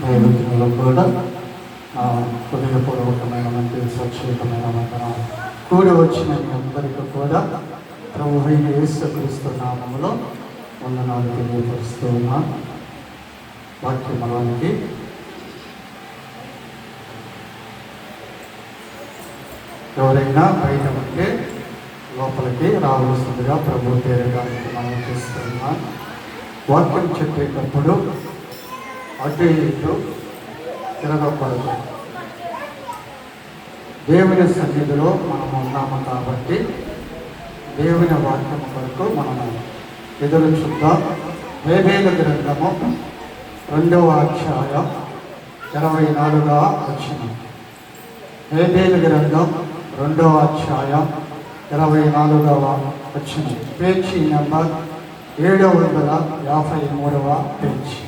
దైవజనులు కూడా హృదయపూర్వకమైనటువంటి సక్షేతమైన వందన కూడి వచ్చిన మీ అందరికీ కూడా ప్రభు అయిన యేసుక్రీస్తు నామములో వందనాలు తెలియపరుస్తూ ఉన్నా. వాక్యములోనికి ఎవరైనా బయట ఉంటే లోపలికి రావాల్సిందిగా ప్రభు పేరడానికి మనం చేస్తున్నా. వాక్యం చెప్పేటప్పుడు అటు ఇటు తిరగకూడదు. దేవుని సన్నిధిలో మనం ఉన్నాము కాబట్టి దేవుని వాక్యం కొరకు మనము ఎదురు చూద్దాం. హేబేలు గ్రంథము 2వ అధ్యాయం 24వ వచనం. హేబేలు గ్రంథం 2వ అధ్యాయం 24వ వచనం. పేజీ నెంబర్ 753వ పేజీ.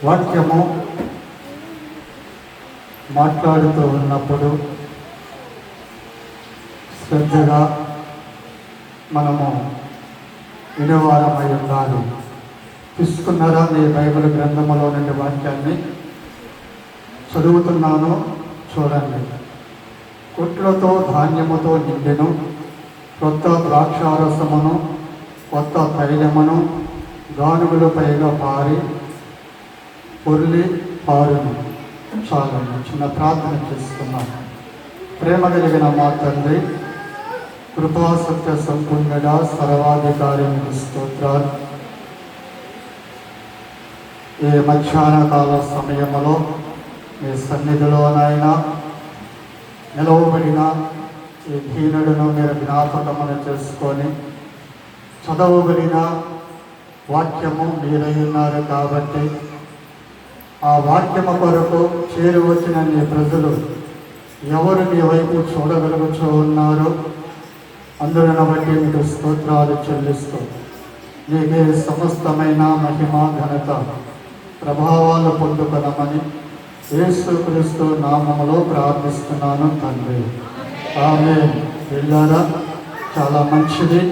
వాక్యము మాట్లాడుతూ ఉన్నప్పుడు శ్రద్ధగా మనము వినేవారమై ఉండాలి. తీసుకున్నారా మీ బైబిల్ గ్రంథములో నుండి వాక్యాన్ని? చదువుతున్నాను, చూడండి. కుట్లతో ధాన్యముతో నిండెను, కొత్త ద్రాక్షారసమును కొత్త తైలమును గానుగులపైగా పారి పొర్లి పారును. చాలండి, చిన్న ప్రార్థన చేసుకున్నాం. ప్రేమ కలిగిన మా తండ్రి, కృపా సత్య సంపూర్ణుడా, సర్వాధికారి స్తోత్రాలు. ఈ మధ్యాహ్న కాల సమయంలో మీ సన్నిధిలోనైనా నిలవబడిన ఈ దీనుడును మీరు జ్ఞాపకమును చేసుకొని చదవబడిన వాక్యము మీరై ఉన్నారు కాబట్టి ఆ వాక్యము కొరకు చేరువచ్చిన నీ ప్రజలు ఎవరు నీ వైపు చూడగలుగుతూ ఉన్నారు. అందులను బట్టి మీకు స్తోత్రాలు చెల్లిస్తూ నీకే సమస్తమైన మహిమ ఘనత ప్రభావాలు పొందుకొనమని యేసుక్రీస్తు నామములో ప్రార్థిస్తున్నాను తండ్రి, ఆమేన్. వెళ్ళారా? చాలా మంచిది.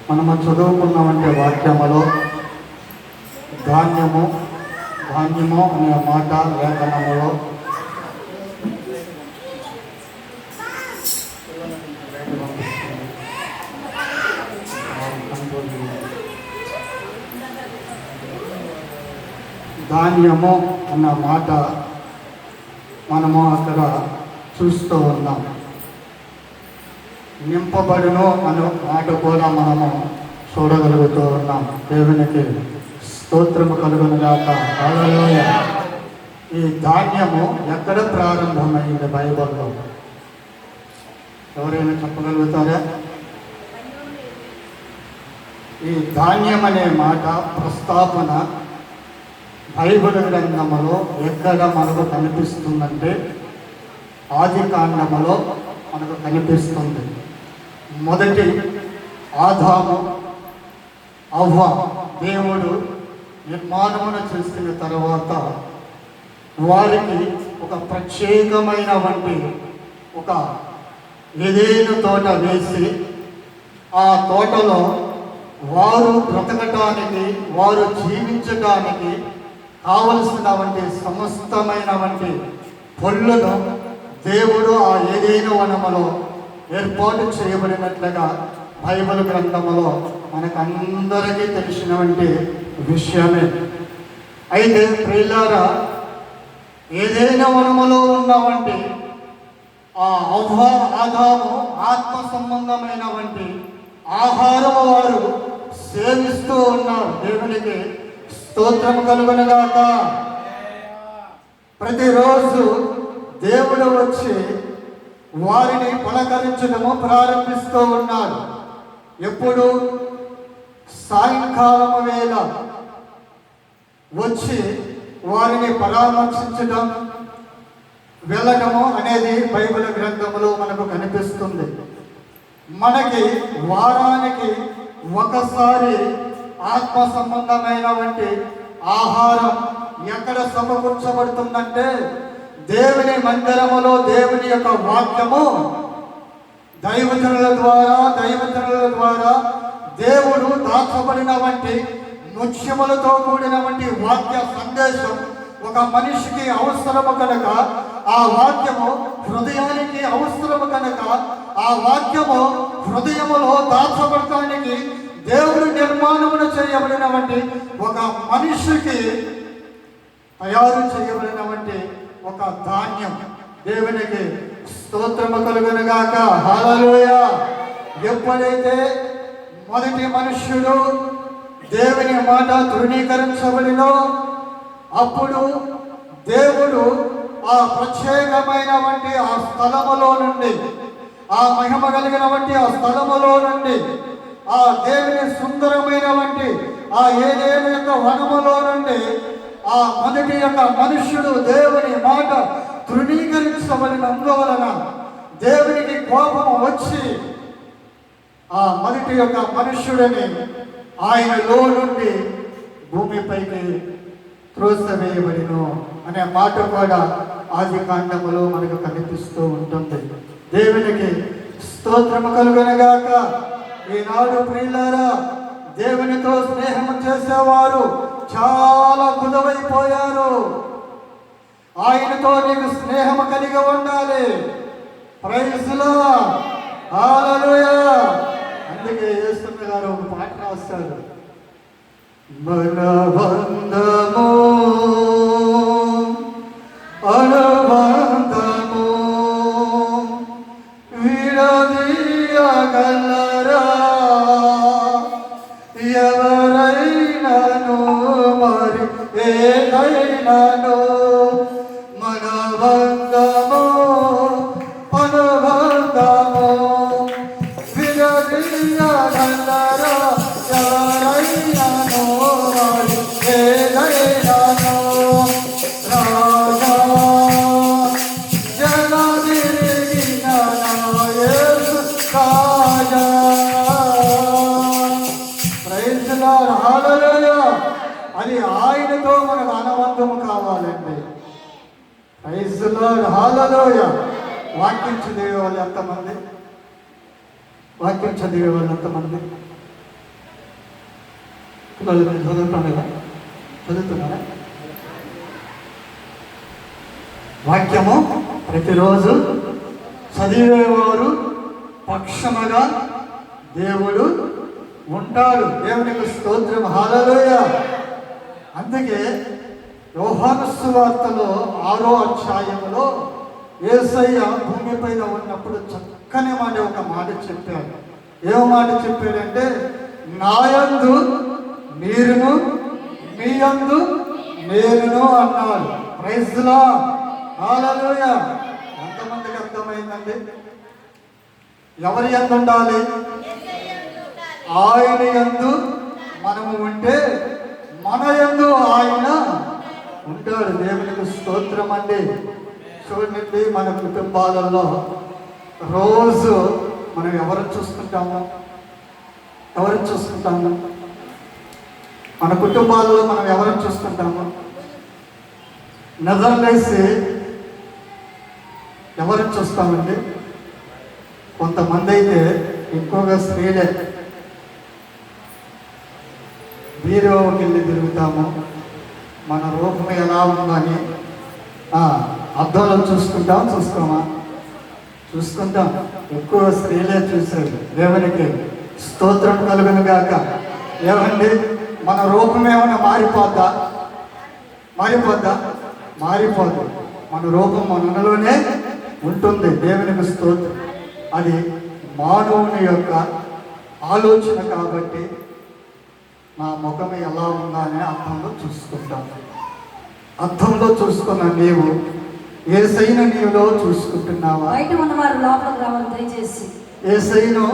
మనము చదువుకున్నామంటే వాక్యములో ధాన్యము అనే మాట లేఖనములో ధాన్యము అన్న మాట మనము అక్కడ చూస్తూ ఉన్నాం. నింపబడును అనే మాట కూడా మనము చూడగలుగుతూ ఉన్నాం. దేవునికి స్తోత్రము కలుగునుగాక. హల్లెలూయా. ఈ ధాన్యము ఎక్కడ ప్రారంభమైంది బైబిల్లో? ఎవరైనా చెప్పగలుగుతారా? ఈ ధాన్యం అనే మాట ప్రస్తావన బైబిల్ గ్రంథములో ఎక్కడ మనకు కనిపిస్తుందంటే ఆదికాండములో మనకు కనిపిస్తుంది. మొదటి ఆదాము అవ్వ దేవుడు నిర్మాణమును చేసిన తర్వాత వారికి ఒక ప్రత్యేకమైన వంటి ఒక ఏదేను తోట వేసి ఆ తోటలో వారు బ్రతకటానికి, వారు జీవించటానికి కావలసిన వంటి సమస్తమైన వంటి పొల్లును దేవుడు ఆ ఏదైనా వనములో ఏర్పాటు చేయబడినట్లుగా బైబిల్ గ్రంథములో మనకందరికీ తెలిసినటువంటి విషయమే. అయితే ప్రియులారా, ఏదైనా వనములో ఉన్నవంటి ఆ ఆదాము ఆత్మ సంబంధమైన వంటి ఆహారము వారు సేవిస్తూ ఉన్నారు. దేవునికి స్తోత్రం కలుగునుగాక. ప్రతిరోజు దేవుడు వచ్చి వారిని పలకరించడము ప్రారంభిస్తూ ఉన్నారు. ఎప్పుడు? సాయంకాలము వేళ వచ్చి వారిని పరామర్శించడం, వెళ్ళడము అనేది బైబిల్ గ్రంథంలో మనకు కనిపిస్తుంది. మనకి వారానికి ఒకసారి ఆత్మ సంబంధమైన వంటి ఆహారం ఎక్కడ సమకూర్చబడుతుందంటే దేవుని మందిరములో దేవుని యొక్క వాక్యము దైవజనుల ద్వారా దేవుడు దాచబడిన వంటి ముత్యములతో కూడిన వంటి వాక్య సందేశం ఒక మనిషికి అవసరము కనుక, ఆ వాక్యము హృదయానికి అవసరము కనుక, ఆ వాక్యము హృదయములో దాచబడటానికి దేవుడు నిర్మాణమును చేయబడిన వంటి ఒక మనిషికి తయారు చేయబడినటువంటి ఒక ధాన్యం. దేవునికి స్తోత్రము కలుగునుగాక. హల్లెలూయా. ఎప్పుడైతే మొదటి మనుష్యుడు దేవుని మాట తృణీకరించబడినో, అప్పుడు దేవుడు ఆ ప్రత్యేకమైనటువంటి ఆ స్థలములో నుండి, ఆ మహిమ కలిగినటువంటి ఆ స్థలములో నుండి, ఆ దేవుని సుందరమైనటువంటి ఆ ఏదేని యొక్క వనములో నుండి ఆ మొదటి యొక్క మనుష్యుడు దేవుని మాట తృణీకరించబడినందువలన దేవునికి కోపం వచ్చి ఆ మొదటి యొక్క మనుష్యుడిని ఆయనలో నుండి భూమిపైకి త్రోసివేయబడిను అనే మాట కూడా ఆది కాండములో మనకు కనిపిస్తూ ఉంటుంది. దేవునికి స్తోత్రము కలుగునుగాక. ఈనాడు ప్రియులారా, దేవునితో స్నేహం చేసేవారు చాలా కుదవైపోయారు. ఆయనతో నీకు స్నేహం కలిగి ఉండాలి. Praise Lord. హల్లెలూయా. అందుకే యేసున్న గారు ఒక పాట రాస్తారు. మన బంధము అనుబంధము విడదీయగలరా ఎవరైనాను మరి ఏదైనాను. మన బంధము అనుబంధము విడదీయగలరా ఎవరైనాను మరి ఏదైనాను. రాజా జగదిరిగిన నా యేసు రాజా. Praise Lord. హల్లెలూయా. అది ఆయనతో మనకు అనుబంధము కావాలండి. Praise Lord. హల్లెలూయా. వాక్యం చదివే వాళ్ళు ఎంతమంది? వాక్యం చదివే వాళ్ళు ఎంతమంది? పిల్లలు చదువుతున్నారా? వాక్యము ప్రతిరోజు చదివేవారు పక్షముగా దేవుడు ఉంటాడు. దేవునికి స్తోత్రం. హల్లెలూయా. అందుకే యోహాను సువార్తలో 6వ అధ్యాయములో యేసయ్య భూమి పైన ఉన్నప్పుడు చక్కని మాట ఒక మాట చెప్పాడు. ఏ మాట చెప్పాడంటే, నాయందు మీరును మీ యందు నేనును అన్నాడు. Praise Lord. హల్లెలూయా. ఎంతమందికి అర్థమైందండి? ఎవరి యందు ఉండాలి? ఆయన యందు మనము ఉంటే మన యందు ఆయన ఉంటాడు. దేవునికి స్తోత్రం అండి. చూడండి, మన కుటుంబాలలో రోజు మనం ఎవరు చూసుకుంటాము? మన కుటుంబాలలో మనం ఎవరిని చూసుకుంటాము? నిద్రలేసి ఎవరిని చూస్తామండి? కొంతమంది అయితే ఎక్కువగా స్త్రీలే బీరువాకి వెళ్ళి తిరుగుతాము. మన రూపం ఎలా ఉందని అద్దంలో చూసుకోమా? చూసుకుంటాం. ఎక్కువ స్త్రీలే చూసేది. దేవునికి స్తోత్రం కలుగునుగాక. ఏమండి, మన రూపం ఏమైనా మారిపోద్దా? మారిపోదు. మన రూపం మనలోనే ఉంటుంది. దేవునికి స్తోత్రం. అది మానవుని యొక్క ఆలోచన కాబట్టి నా ముఖం ఎలా ఉందా అని అర్థంలో చూసుకుంటాం. అర్థంలో చూసుకున్న నీవు యేసయ్యను నీలో చూసుకుంటున్నావా? బయట ఉన్నవారు లోపలికి రావాలి దయచేసి. యేసయ్యను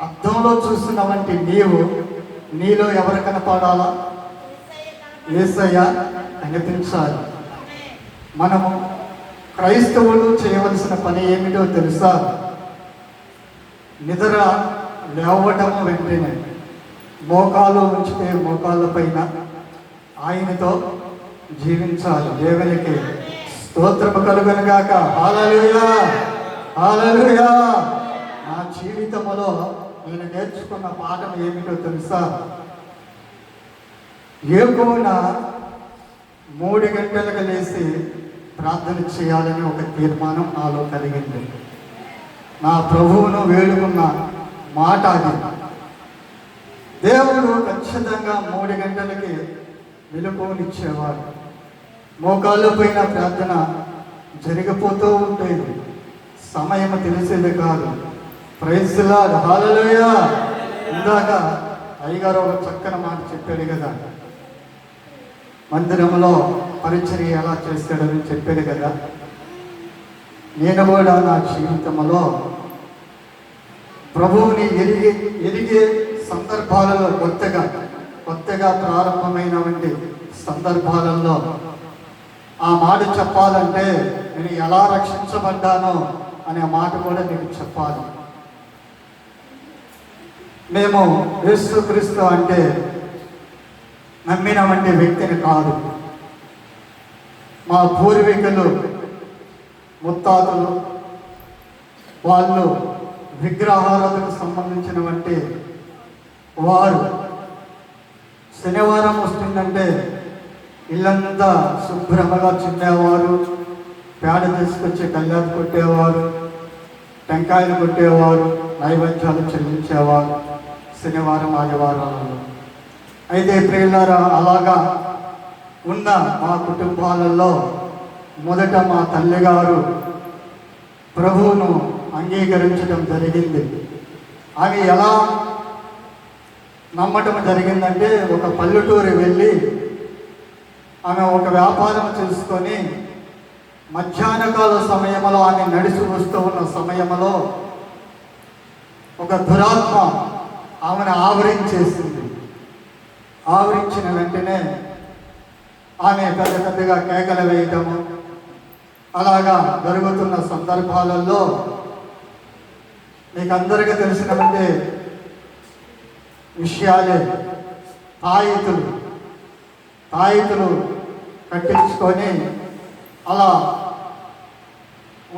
అర్థంలో చూస్తున్నావంటే నీలో ఎవరు కనపడాలా? యేసయ్య కనిపించాలి. మనము క్రైస్తవులు చేయవలసిన పని ఏమిటో తెలుసా? నిద్ర లేవటము వెంటనే మోకాలు ఉంచితే మోకాళ్ళ పైన ఆయనతో జీవించాలి. దేవునికి స్తోత్రము కలుగునుగాక. హల్లెలూయా. హల్లెలూయా. నా జీవితంలో నేను నేర్చుకున్న పాఠం ఏమిటో తెలుసా? ఏకున 3 గంటలకు లేచి ప్రార్థన చేయాలని ఒక తీర్మానం నాలో కలిగింది. నా ప్రభువును వేడుకున్న మాట అది. దేవుడు ఖచ్చితంగా 3 గంటలకి మెలకువనిచ్చేవాడు. మోకాళ్ళ పైన ప్రార్థన జరిగిపోతూ ఉండేది. సమయం తెలిసేది కాదు. ప్రైజ్ ది లార్డ్, హల్లెలూయా. ఇందాక అయ్యగారు ఒక చక్కని మాట చెప్పాడు కదా, మందిరంలో పరిచర్య ఎలా చేస్తాడని చెప్పాడు కదా. నేను కూడా నా జీవితంలో ప్రభువుని ఎరిగే సందర్భాలలో కొత్తగా ప్రారంభమైనటువంటి సందర్భాలలో ఆ మాట చెప్పాలంటే నేను ఎలా రక్షించబడ్డానో అనే మాట కూడా మీకు చెప్పాలి. మేము యేసుక్రీస్తు అంటే నమ్మినటువంటి వ్యక్తిని కాదు. మా పూర్వీకులు ముత్తాతలు వాళ్ళు విగ్రహారాధనకు సంబంధించినటువంటి వారు. శనివారం వస్తుందంటే ఇల్లంతా శుభ్రంగా చిమ్మేవారు, పేడ తీసుకొచ్చి కళ్యాణ్ కొట్టేవారు, టెంకాయలు కొట్టేవారు, నైవేద్యాలు చెల్లించేవారు శనివారం ఆదివారాలలో. అయితే ప్రియులారా, అలాగా ఉన్న మా కుటుంబాలలో మొదట మా తల్లిగారు ప్రభువును అంగీకరించడం జరిగింది. ఆమె ఎలా నమ్మటం జరిగిందంటే, ఒక పల్లెటూరు వెళ్ళి ఆమె ఒక వ్యాపారం చేసుకొని మధ్యాహ్నకాల సమయంలో ఆమె నడిచి వస్తూ ఉన్న సమయంలో ఒక దురాత్మ ఆమెను ఆవరించేసింది. ఆవరించిన వెంటనే ఆమె పెద్దగా కేకలు వేయటము అలాగా జరుగుతున్న సందర్భాలలో మీకు అందరికీ తెలిసినటువంటి విషయాలే. తాయితులు కట్టించుకొని అలా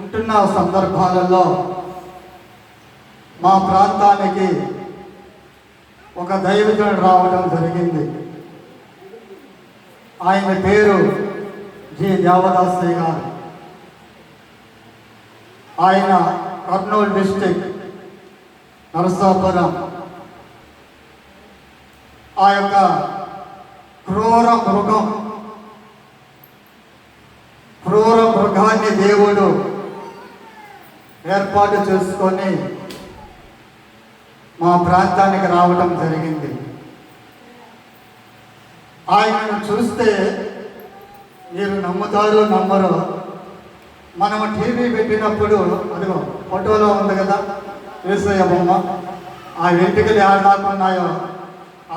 ఉంటున్న సందర్భాలలో మా ప్రాంతానికి ఒక దైవజనుడు రావడం జరిగింది. ఆయన పేరు జి దేవదాసయ్య గారు. ఆయన కర్నూలు డిస్టిక్ నరసాపురం. ఆ యొక్క క్రూర మృగాన్ని దేవుడు ఏర్పాటు చేసుకొని మా ప్రాంతానికి రావడం జరిగింది. ఆయనను చూస్తే మీరు నమ్ముతారో నమ్మరో, మనం టీవీ పెట్టినప్పుడు అదిగో ఫోటోలో ఉంది కదా యేసయ్య బొమ్మ, ఆ వెంట్రుకలు ఏడ దాకా ఉన్నాయో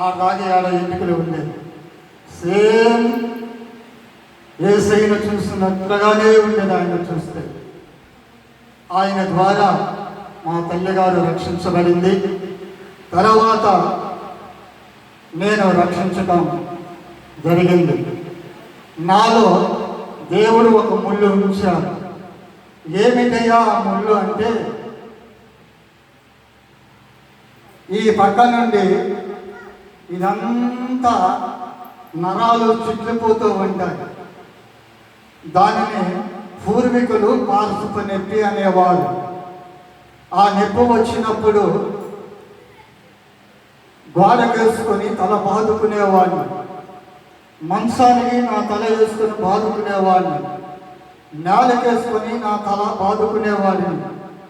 ఆ దాకా ఏడ వెంట్రుకలు ఉండేది. సేమ్ యేసయ్యను చూసినట్లుగానే ఉండేది ఆయన చూస్తే. ఆయన ద్వారా మా తల్లిగారు రక్షించబడింది. తర్వాత నేను రక్షించడం జరిగింది. నాలో దేవుడు ఒక ముళ్ళు ఉంచాడు. ఏమిటయ్యా ఆ ముళ్ళు అంటే, ఈ పక్క నుండి ఇదంతా నరాలు చిట్లిపోతూ ఉంటాయి. దానిని పూర్వీకులు పార్సుపు నొప్పి అనేవారు. ఆ నొప్పి వచ్చినప్పుడు గోడకేసుకొని తల బాదుకునేవాడిని, మంచానికి నా తల వేసుకొని బాదుకునేవాడిని, నేలకేసుకొని నా తల బాదుకునేవాడిని.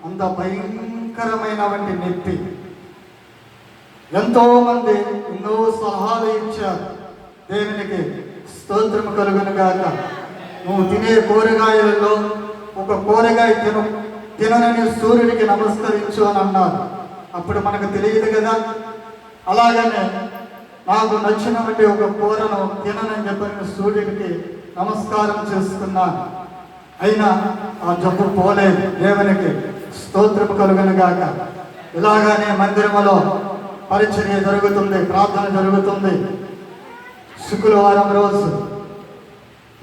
అంత భయంకరమైనటువంటి నొప్పి. ఎంతోమంది ఎన్నో సలహాలు ఇచ్చారు. దేవునికి స్తోత్రం కలుగును గాక. నువ్వు తినే కూరగాయలలో ఒక కూరగాయ తినని సూర్యుడికి నమస్కరించు అని అన్నారు. అప్పుడు మనకు తెలియదు కదా. అలాగనే నాకు నచ్చినటువంటి ఒక కూరను తినని చెప్పిన సూర్యుడికి నమస్కారం చేసుకున్నాను. అయినా ఆ జబ్బు పోలేదు. దేవునికి స్తోత్రం కలుగును గాక. ఇలాగానే మందిరములో పరిచర్య జరుగుతుంది, ప్రార్థన జరుగుతుంది. శుక్రవారం రోజు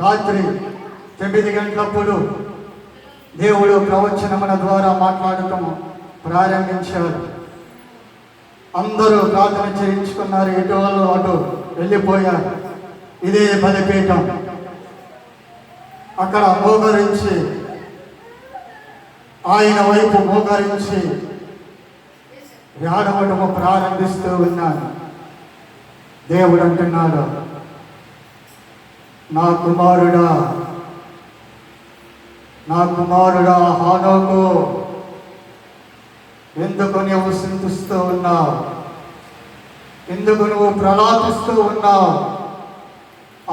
రాత్రి 9 గంటలప్పుడు దేవుడు ప్రవచనముల ద్వారా మాట్లాడటం ప్రారంభించాడు. అందరూ ప్రార్థన చేయించుకున్నారు, ఎటు వాళ్ళు అటు వెళ్ళిపోయారు. ఇదే బలిపీఠం. అక్కడ మోకరించి, ఆయన వైపు మోకరించి ఏడవడము ప్రారంభిస్తూ ఉన్నాను. దేవుడు అంటున్నాడు, నా కుమారుడా, నా కుమారుడా హానోకు, ఎందుకు నువ్వు చింతిస్తూ ఉన్నావు? ఎందుకు నువ్వు ప్రలాపిస్తూ ఉన్నావు?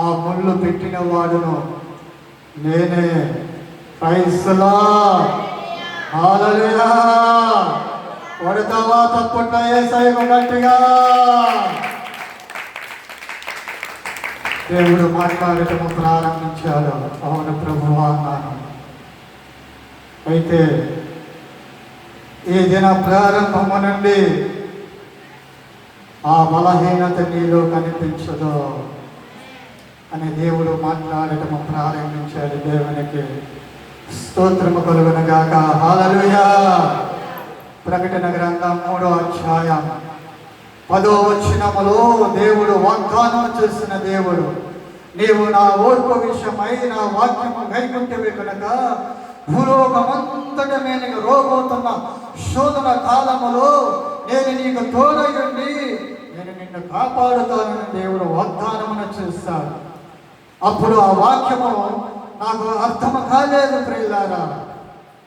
ఆ ముళ్ళు పెట్టిన వాడును నేనే. క్రైస్తలా, హల్లెలూయా. కొడతావా తప్పకుండా యేసయ్యకు గట్టిగా. దేవుడు మాట్లాడటము ప్రారంభించాడు. అవును ప్రభువా అన్నాను. అయితే ఈ దిన ప్రారంభము నుండి ఆ బలహీనత నీలో కనిపించదు అని దేవుడు మాట్లాడటము ప్రారంభించాడు. దేవునికి స్తోత్రము కలుగునుగాక. హల్లెలూయా. ప్రకటన గ్రంథం 3వ అధ్యాయం 10వ వచనములో దేవుడు వాగ్దానం చేసిన దేవుడు, నీవు నా ఓర్పు విషయమై నా వాక్యము గైకొంటివి కనుక భూలోకమంతట నేను రోబోతున్న శోధన కాలములో నేను నీకు తోడయుండి నేను నిన్ను కాపాడుతానని దేవుడు వాగ్దానమును చేస్తాడు. అప్పుడు ఆ వాక్యము నాకు అర్థం కాలేదు ప్రియులారా.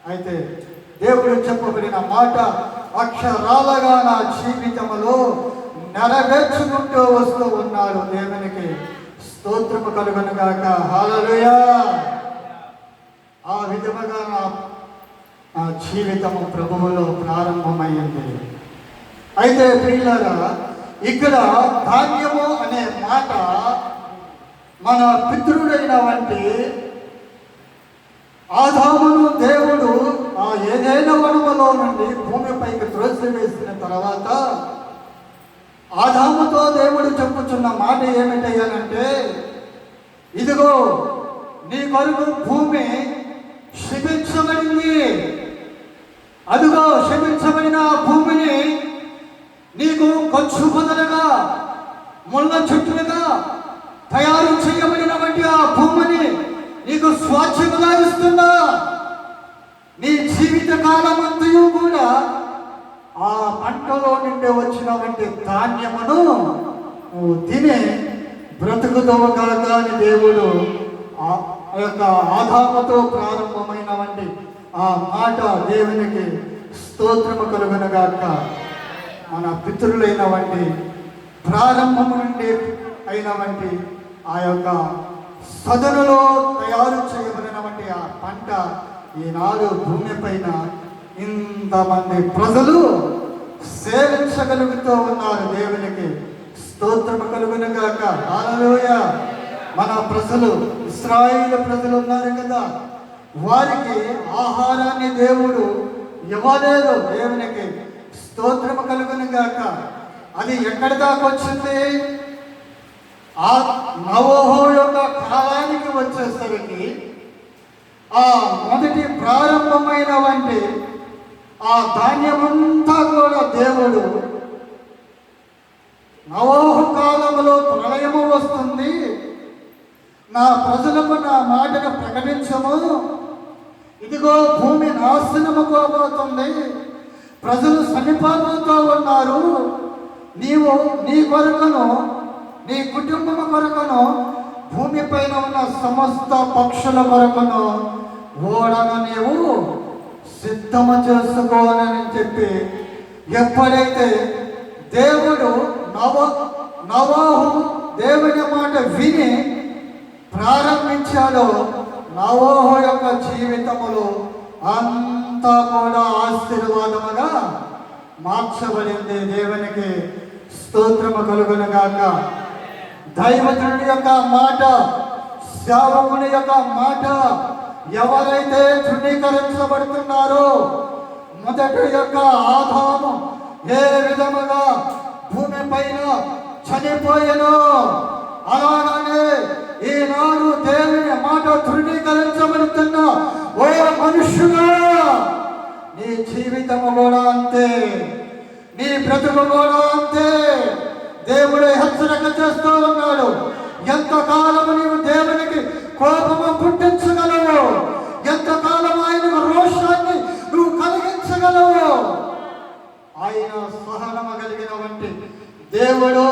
అయితే దేవుడు చెప్పబడిన మాట అక్షరాలుగా నా జీవితంలో నెరవేర్చుకుంటూ వస్తూ ఉన్నాడు. దేవునికి స్తోత్రము కలుగునుగాక. హల్లెలూయా. ఆ విధముగా నా జీవితము ప్రభువులో ప్రారంభమైంది. అయితే ప్రియులారా, ఇక్కడ ధాన్యము అనే మాట మన పితృడైన వంటి ఆదామును దేవుడు ఆ ఏదైనా వనములో నుండి భూమిపైకి త్రోసివేసిన తర్వాత ఆదాముతో దేవుడు చెప్పుచున్న మాట ఏమిటయ్యానంటే, ఇదిగో నీ కొరకు భూమి శపించబడింది. అదిగో శపించబడిన భూమిని నీకు ఖర్చు బదులుగా ముళ్ళ చెట్టులుగా తయారు చేయబడినటువంటి ఆ భూమిని నీకు స్వాచ్ఛముగా ఇస్తున్నా. నీ జీవిత కాలమంతయు కూడా ఆ పంటలో నుండి వచ్చినటువంటి ధాన్యమును నువ్వు తిని బ్రతుకుతావు కాక అని దేవుడు ఆ యొక్క ఆదాముతో ప్రారంభమైనటువంటి ఆ మాట దేవునికి స్తోత్రము కలుగునుగాక. మన పితరులైనటువంటి ప్రారంభము నుండి అయినటువంటి ఆ యొక్క సదనులో తయారు చేయబడినటువంటి ఆ పంట ఈనాడు భూమి పైన ఇంతమంది ప్రజలు సేవించగలుగుతూ ఉన్నారు. దేవునికి స్తోత్రము కలుగునుగాక. హల్లెలూయా. మన ప్రజలు, ఇశ్రాయేలు ప్రజలు ఉన్నారు కదా, వారికి ఆహారాన్ని దేవుడు ఇవ్వలేదు. దేవునికి స్తోత్రము కలుగునుగాక. అది ఎక్కడి దాకా వచ్చింది? ఆ నోవహు యొక్క కాలానికి వచ్చేసరికి ఆ మొదటి ప్రారంభమైనవంటి ఆ ధాన్యమంతా కూడా దేవుడు నోవహు కాలంలో ప్రళయము వస్తుంది, నా ప్రజలకు నా మాటను ప్రకటించము, ఇదిగో భూమి నాశనము కాబోతుంది, ప్రజలు చనిపోతూ ఉన్నారు, నీవు నీ కొరకును నీ కుటుంబం కొరకును భూమి పైన ఉన్న సమస్త పక్షుల కొరకును ఓడను నీవు సిద్ధము చేసుకోవాలని చెప్పి ఎప్పుడైతే దేవుడు నోవహు దేవుని మాట విని ప్రారంభించాడో నోవహు యొక్క జీవితములో అంతా కూడా ఆశీర్వాదముగా మార్చబడింది. దేవునికి స్తోత్రము కలుగునుగాక. దైవజనుడి యొక్క మాట, సేవకుని యొక్క మాట ఎవరైతే తృణీకరించబడుతున్నారో, మొదటి యొక్క ఆదాము ఏ విధముగా భూమి పైన చనిపోయెను, అలాగనే ఈనాడు దేవుని మాట తృణీకరించబడుతున్న ఓ మనుష్యుడా, నీ జీవితము కూడా అంతే. నీ బ్రతుకు కూడా అంతే. దేవుడు హెచ్చరిక చేస్తూ ఉన్నాడు. ఎంతకాలము నీవు దేవునికి కోపము పుట్టించగలవు, ఎంతకాలం ఆయనకు రోషాన్ని నువ్వు కలిగించగలవు. ఆయన సహనము కలిగిన వంటి దేవుడు.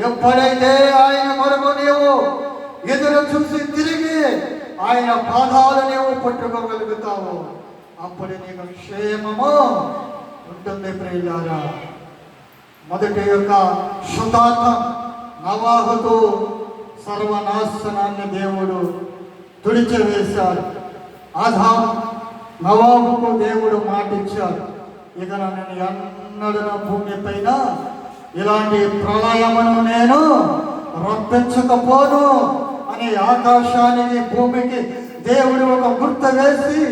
ఎప్పుడైతే ఆయన కొరకు నీవు ఎదురు చూసి తిరిగి ఆయన పాదాలు నీవు పట్టుకోగలుగుతావు, అప్పుడు నీకు క్షేమము ఉంటుంది. ప్రియులారా, మొదటి యొక్క శతాబ్దం నవాహుతో సర్వనాశనాన్ని దేవుడు తుడిచివేశాడు. ఆదాం నవాహుకు దేవుడు మాటిచ్చాడు, ఇక నేను ఎన్నడూ భూమి పైన ఇలాంటి ప్రళయమును నేను రప్పించకపోను అని ఆకాశానికి భూమికి దేవుడు ఒక గుర్తు వేసి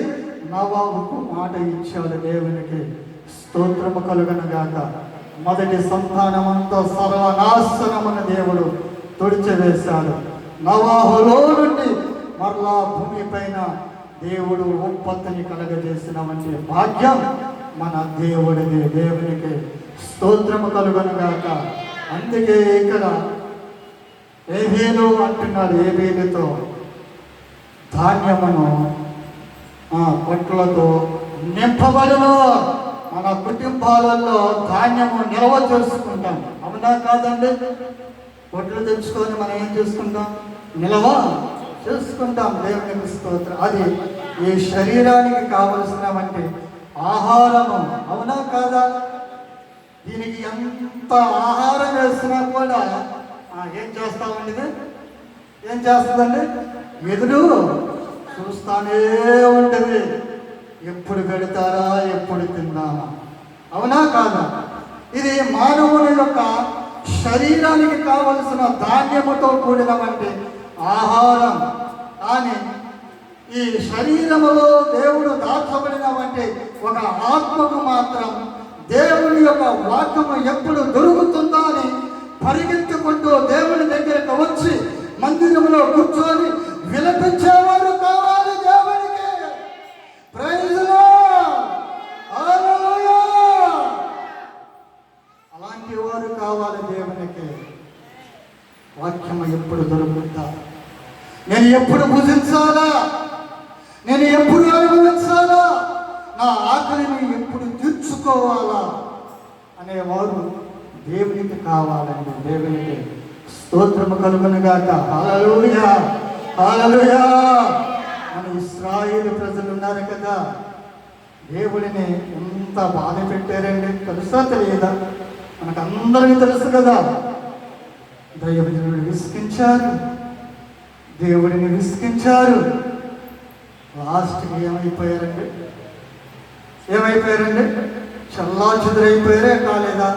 నవాహుకు మాట ఇచ్చాడు. దేవునికి స్తోత్రము కలుగును గాక. మొదటి సంతానమంతా సర్వనాశనమున దేవుడు తుడిచివేశాడు. నవాహులో నుండి మరలా భూమి పైన దేవుడు ఉత్పత్తిని కలగజేసిన వంటి భాగ్యం మన దేవుడిది. దేవునికి స్తోత్రము కలుగును గాక. అందుకే ఇక్కడ ఏబేలు అంటున్నాడు, ఏబేలుతో ధాన్యమును కొట్లతో నింపబడును. మన కుటుంబాలలో ధాన్యము నిల్వ చేసుకుంటాం, అవునా కాదండి? కొట్లు తెచ్చుకొని మనం ఏం చేసుకుంటాం? నిల్వ చేసుకుంటాం. దేవునికి స్తోత్రం. అది ఈ శరీరానికి కావలసిన వంటి ఆహారము, అవునా కాదా? దీనికి ఎంత ఆహారం వేసినా కూడా ఏం చేస్తామండి? ఏం చేస్తుందండి? ఎదురు చూస్తానే ఉంటుంది. ఎప్పుడు పెడతారా, ఎప్పుడు తిందామా, అవునా కాదా? ఇది మానవుని యొక్క శరీరానికి కావలసిన ధాన్యముతో కూడిన వంటి ఆహారం. కానీ ఈ శరీరములో దేవుడు దాచబడిన వంటి ఒక ఆత్మకు మాత్రం దేవుని యొక్క వాక్యము ఎప్పుడు దొరుకుతుందా అని పరిగెత్తుకుంటూ దేవుని దగ్గరకు వచ్చి మందిరంలో కూర్చొని విలపించేవారు కావాలి దేవునికి. ప్రైజ్ లార్డ్, హల్లెలూయా. అలాంటి వారు కావాలి దేవునికి. వాక్యము ఎప్పుడు దొరుకుతా, నేను ఎప్పుడు భుజించాలా, నేను ఎప్పుడు అనుభవించాలా, నా ఆకలిని ఎప్పుడు తీర్చుకోవాలా అనేవారు దేవునికి కావాలండి. దేవునికి స్తోత్రము కలుగును గాక. హల్లెలూయా, హల్లెలూయా. మన ఇశ్రాయేలు ప్రజలు ఉన్నారు కదా, దేవుడిని ఎంత బాధ పెట్టారండి. తెలుసా తెలియదా? మనకు అందరికీ తెలుసు కదా. దైవజనుడు విసిగించారు, దేవుడిని విసిగించారు. లాస్ట్కి ఏమైపోయారండి? ఏమైపోయారండి? చల్లా చెదురైపోయారే కాలేదా?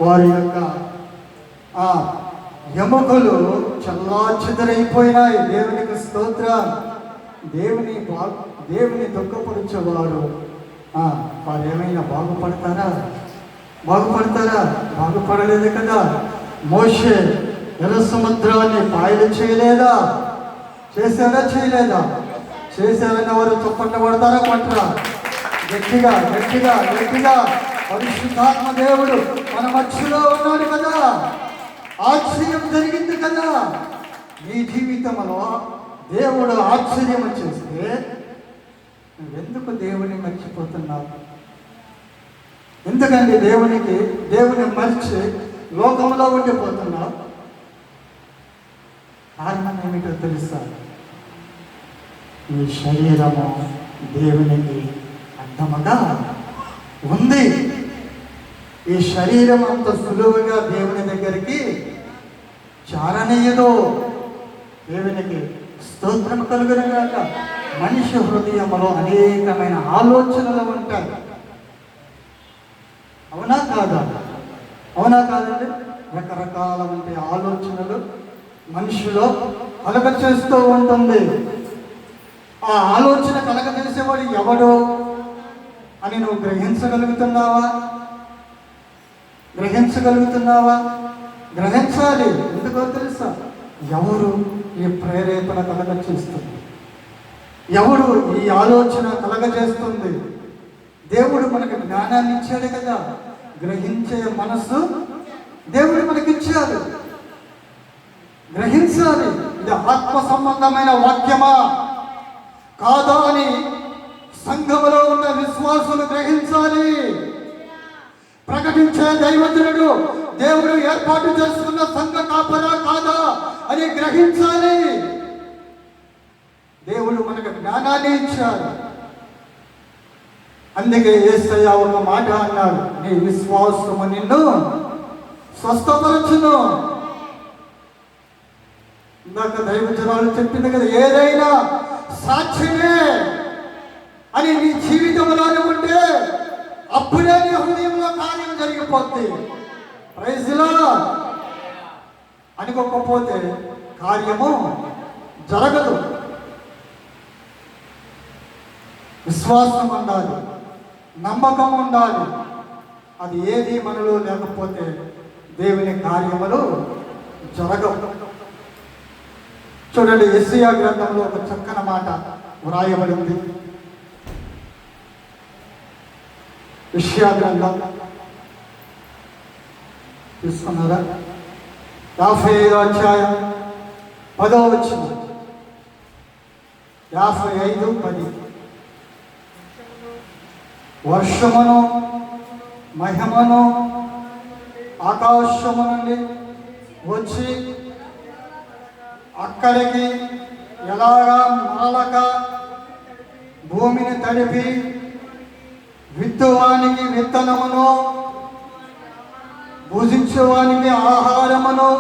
వారి యొక్క ఎముకలు చల్లా చెదురైపోయినాయి. దేవునికి స్తోత్రం. దేవుని దుఃఖపరిచేవారు వారు ఏమైనా బాగుపడతారా? బాగుపడలేదు కదా. మోషే ఎర్ర సముద్రాన్ని పాయలు చేయలేదా? చేశారా? చేయలేదా? చేశారని వారు చప్పట్లు పడతారా? కొట్టరా? గట్టిగా గట్టిగా గట్టిగా. పరిశుద్ధాత్మ దేవుడు మన మధ్యలో ఉన్నాడు కదా. ఆశ్చర్యం జరిగింది కదా. నీ జీవితంలో దేవుడు ఆశ్చర్యం చేస్తే నువ్వెందుకు దేవుని మర్చిపోతున్నావు? ఎందుకండి దేవుని మర్చి లోకంలో ఉండిపోతున్నావు? కారణం ఏమిటో తెలుసా? ఈ శరీరము దేవునికి అడ్డముగా ఉంది. ఈ శరీరం అంత సులువుగా దేవుని దగ్గరికి చారనీయదు. దేవునికి స్తోత్రం కలుగును గాక. మనిషి హృదయంలో అనేకమైన ఆలోచనలు ఉంటాయి, అవునా కాదా? అవునా కాదండి? రకరకాల వంటి ఆలోచనలు మనిషిలో కలగచేస్తూ ఉంటుంది. ఆ ఆలోచన కలగజేసేవాడు ఎవడు అని నువ్వు గ్రహించగలుగుతున్నావా? గ్రహించాలి. ఎందుకో తెలుసా? ఎవరు ఈ ప్రేరేపణ కలగచేస్తుంది? ఎవరు ఈ ఆలోచన కలగజేస్తుంది? దేవుడు మనకు జ్ఞానాన్ని ఇచ్చాడు కదా, గ్రహించే మనస్సు దేవుడు మనకిచ్చాడు. గ్రహించాలి, ఇది ఆత్మ సంబంధమైన వాక్యమా కాదా అని సంఘములో ఉన్న విశ్వాసులు గ్రహించాలి. ప్రకటించే దైవజనుడు దేవుడు ఏర్పాటు చేసుకున్న సంఘ కాపరా కాదా అని గ్రహించాలి. దేవుడు మనకు జ్ఞానాన్ని ఇచ్చాడు. అందుకే యేసయ్య ఒక మాట అన్నాడు, నీ విశ్వాసము నిన్ను స్వస్థపరచును. ఇందాక దైవజనాలు చెప్పింది కదా, ఏదైనా సాక్ష్యమే అని నీ జీవితంలోనే ఉంటే అప్పుడే నీ హృదయంలో కార్యం జరిగిపోద్ది. Praise lord. అనుకోకపోతే కార్యము జరగదు. విశ్వాసం ఉండాలి, నమ్మకం ఉండాలి. అది ఏది మనలో లేకపోతే దేవుని కార్యములు జరగవు. చూడండి, యెషయా గ్రంథంలో ఒక చక్కని మాట వ్రాయబడింది. యెషయా గ్రంథం తీసుకున్నారా? 55వ అధ్యాయం 10వ వచనం. 55:10. వర్షమును మహిమను ఆకాశము నుండి వచ్చి అక్కడికి ఎలాగా మరలక భూమిని తడిపి విత్తువానికి విత్తనమును భుజించువానికి ఆహారమును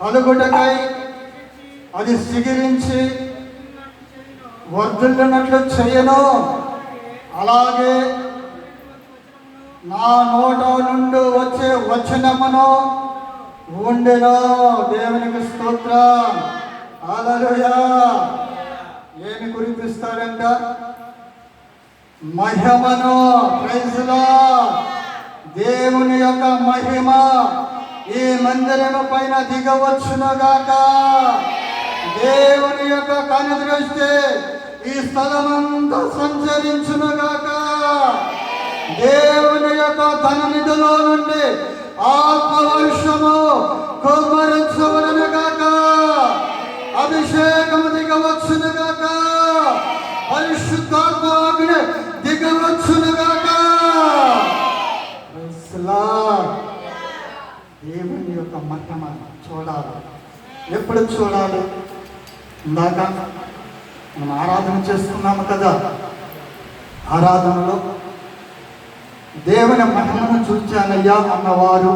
కలుగుటకై అది సిగిరించి వర్ధిల్లినట్లు చేయను, అలాగే నా నోట నుండి వచ్చే వచనమును ఉండెను. దేవునికి స్తోత్రం. హల్లెలూయా. ఏమి కురిపిస్తారంట? మహిమను. Praise lord. దేవుని యొక్క మహిమ ఈ మందిరము పైన దిగవచ్చునుగాక. దేవుని యొక్క కనుదృష్టి ఈ స్థలమంతా సంచరించునుగాక. దేవుని యొక్క ధననిధిలో నుండి ఆత్మవర్షము కుమ్మరించబడునుగాక. అభిషేకము దిగవచ్చునుగాక. పరిశుద్ధాత్మ దిగవచ్చునుగాక. దేవుని యొక్క మహిమ చూడాలి. ఎప్పుడు చూడాలి? ఇందాక మనం ఆరాధన చేస్తున్నాము కదా, ఆరాధనలో దేవుని మహిమను చూచానయ్యా అన్నవారు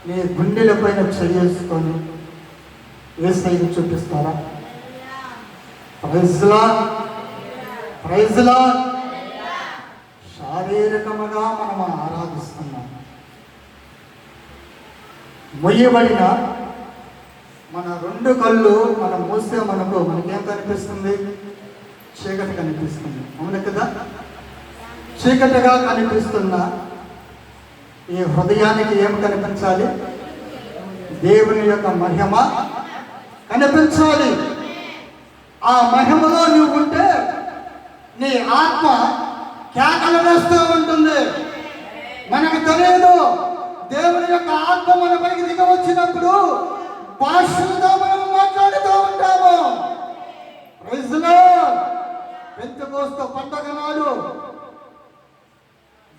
నీ గుండెల పైన చేసుకొని యేసయ్యను చూపిస్తారా? Praise Lord. Praise Lord. శారీరకముగా మనం ఆరాధిస్తున్నాం. మొయ్యబడిన మన రెండు కళ్ళు మనం మూస్తే మనకేం కనిపిస్తుంది? చీకటి కనిపిస్తుంది. అవును కదా? చీకటిగా కనిపిస్తున్న ఈ హృదయానికి ఏం కనిపించాలి? దేవుని యొక్క మహిమ కనిపించాలి. ఆ మహిమలో నువ్వు ఉంటే నీ ఆత్మ కేకలు వేస్తూ ఉంటుంది. మనకు తెలియదు, దేవుని యొక్క ఆత్మ మన పైకి దిగ వచ్చినప్పుడు భాషలతో మనం మాట్లాడుతూ ఉంటాము. Praise lord. పెంతెకోస్తు పండగ నాడు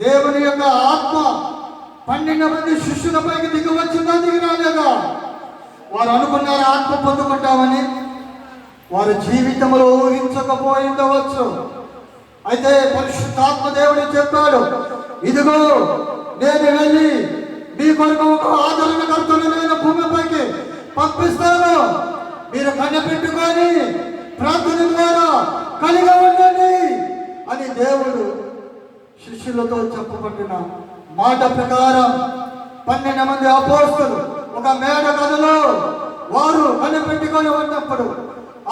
దేవుని యొక్క ఆత్మ 12 మంది శిష్యులపైకి దిగి వచ్చిందా, దిగి రాలేదా? వారు అనుకున్నారు ఆత్మ పొందుకుంటామని. వారి జీవితంలో ఊహించకపోయిండవచ్చు. అయితే పరిశుద్ధాత్మ దేవుడు చెప్పాడు, ఇదిగో నేను వెళ్ళి మీ కొరకు ఒక ఆదరణకర్తను నేను భూమిపైకి పంపిస్తాను. మీరు కనిపెట్టుకొని ప్రార్థన ద్వారా కలిగి ఉండండి అని దేవుడు శిష్యులతో చెప్పబడిన మాట ప్రకారం 12 మంది అపోస్తలు ఒక మేడ గదిలో వారు కనిపెట్టుకొని ఉన్నప్పుడు